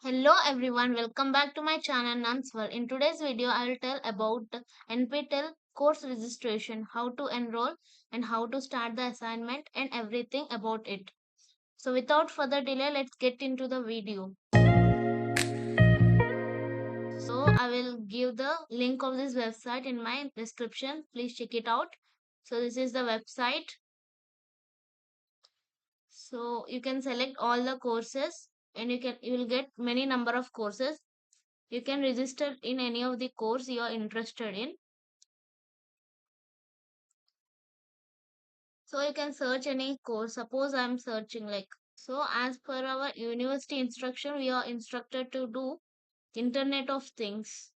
Hello everyone, welcome back to my channel Nanswar. In today's video, I will tell about NPTEL course registration, how to enroll and how to start the assignment and everything about it. So without further delay, let's get into the video. So I will give the link of this website in my description. Please check it out. So this is the website. So you can select all the courses and you will get many number of courses. You can register in any of the course you are interested in. So you can search any course. Suppose I'm searching so as per our university instruction, we are instructed to do Internet of Things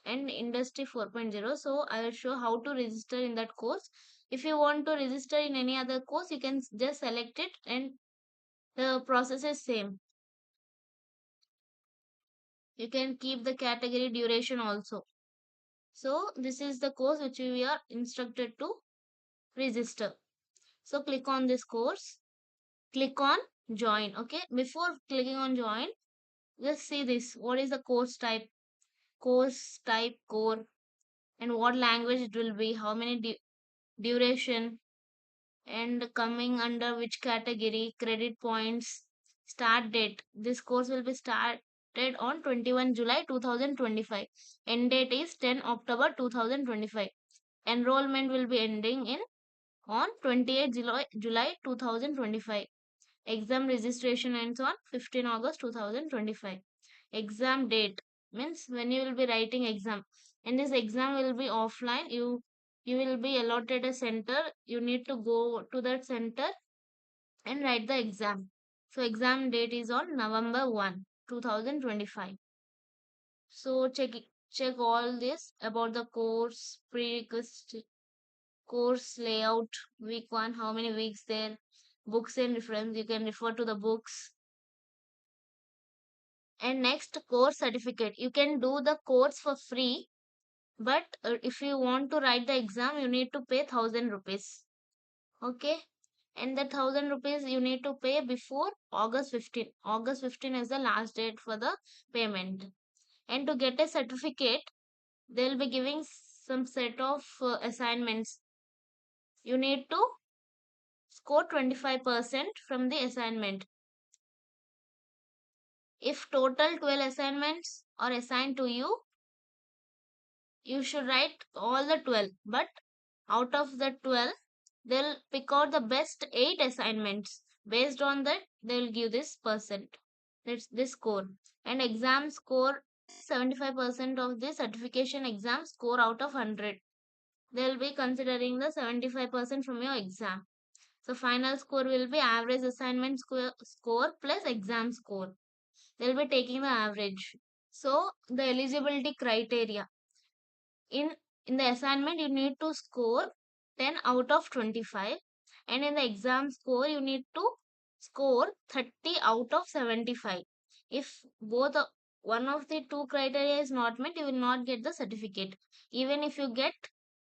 and Industry 4.0. So I will show how to register in that course. If you want to register in any other course, you can just select it and the process is same. You can keep the category duration also. So this is the course which we are instructed to register. So click on this course. Click on join. Okay, before clicking on join, just see this. What is the course type core, and what language it will be, how many duration, and coming under which category, credit points, start date. This course will be started on 21 July 2025. End date is 10 October 2025. Enrollment will be ending in on 28 July 2025. Exam registration ends on 15 August 2025. Exam date means when you will be writing exam. And this exam will be offline. You will be allotted a center. You need to go to that center and write the exam. So exam date is on November 1, 2025. So check all this about the course, prerequisite course layout, week 1, how many weeks there, books and reference. You can refer to the books. And next, course certificate. You can do the course for free, but if you want to write the exam, you need to pay 1,000 rupees. Okay, and the 1,000 rupees you need to pay before August 15. August 15 is the last date for the payment. And to get a certificate, they'll be giving some set of assignments. You need to score 25% from the assignment. If total 12 assignments are assigned to you, you should write all the 12, but out of the 12 they'll pick out the best 8 assignments. Based on that, they'll give this percent, that's this score. And exam score, 75% of the certification exam score out of 100, they'll be considering the 75% from your exam. So final score will be average assignment score plus exam score. They'll be taking the average. So the eligibility criteria, in in the assignment you need to score 10 out of 25, and in the exam score you need to score 30 out of 75. If both one of the two criteria is not met, you will not get the certificate, even if you get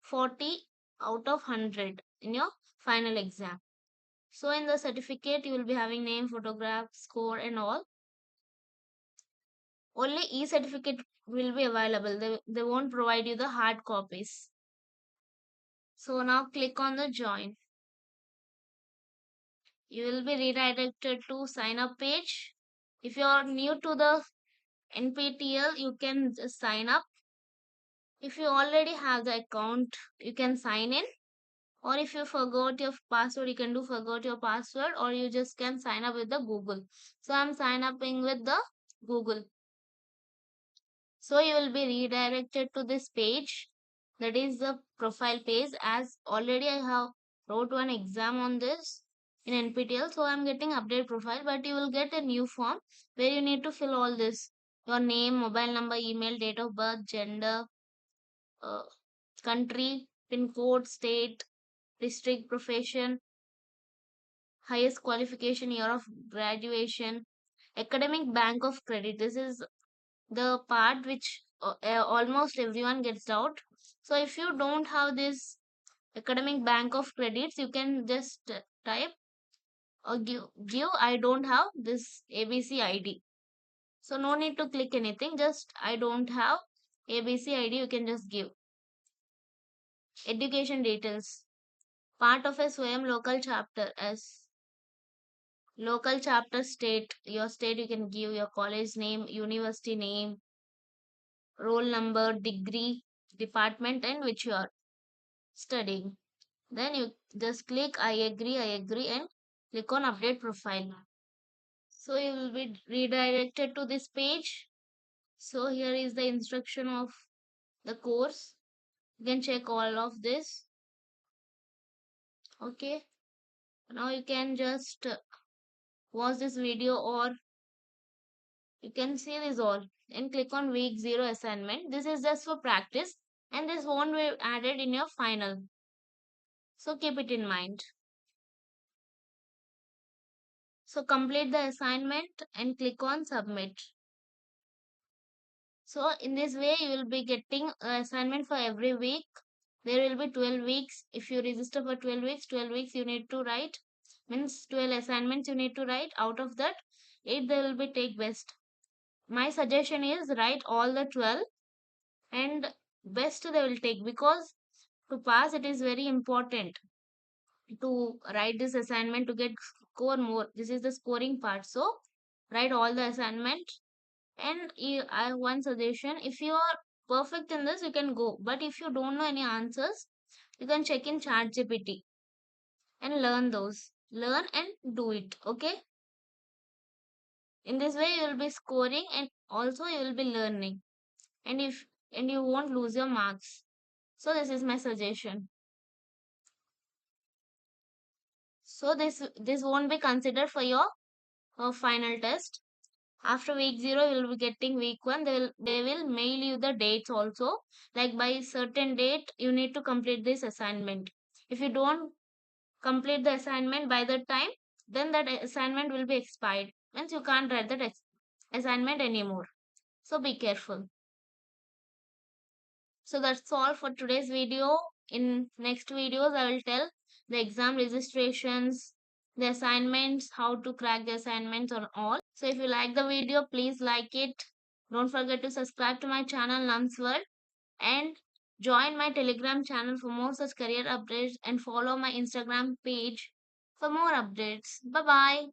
40 out of 100 in your final exam. So in the certificate you will be having name, photograph, score and all. Only e-certificate will be available. They won't provide you the hard copies. So now click on the join. You will be redirected to sign up page. If you are new to the NPTEL, you can just sign up. If you already have the account, you can sign in. Or if you forgot your password, you can do forgot your password, or you just can sign up with the Google. So I'm sign upping with the Google. So you will be redirected to this page. That is the profile page. As already I have wrote one exam on this in NPTEL. So I'm getting update profile, but you will get a new form where you need to fill all this. Your name, mobile number, email, date of birth, gender, uh, country, pin code, state, district, profession, highest qualification, year of graduation, academic bank of credit. This is the part which almost everyone gets doubt. So if you don't have this academic bank of credits, you can just type or give I don't have this ABC ID. So no need to click anything. Just I don't have ABC ID. You can just give. Education details. Part of a SWAYAM local chapter as local chapter state. Your state you can give your college name, university name, roll number, degree, department, and which you are studying. Then you just click I agree, and click on update profile. So you will be redirected to this page. So here is the instruction of the course. You can check all of this. Okay. Now you can just watch this video, or you can see this all and click on week 0 assignment. This is just for practice and this won't be added in your final. So keep it in mind. So complete the assignment and click on submit. So in this way you will be getting assignment for every week. There will be 12 weeks. If you register for 12 weeks, 12 weeks you need to write. Means 12 assignments you need to write. Out of that, 8 they will be take best. My suggestion is write all the 12 and best they will take, because to pass it is very important to write this assignment to get score more. This is the scoring part. So write all the assignment. And I have one suggestion: if you are perfect in this you can go, but if you don't know any answers you can check in chat GPT and learn and do it. Okay, in this way you will be scoring and also you will be learning, and if and you won't lose your marks. So this is my suggestion. So this won't be considered for your final test. After week 0 you will be getting week 1. They will mail you the dates also, like by certain date you need to complete this assignment. If you don't complete the assignment by the time, then that assignment will be expired, means you can't write that assignment anymore. So be careful. So that's all for today's video. In next videos I will tell the exam registrations, the assignments, how to crack the assignments on all. So if you like the video, please like it. Don't forget to subscribe to my channel Nams World, and join my Telegram channel for more such career updates, and follow my Instagram page for more updates. Bye bye.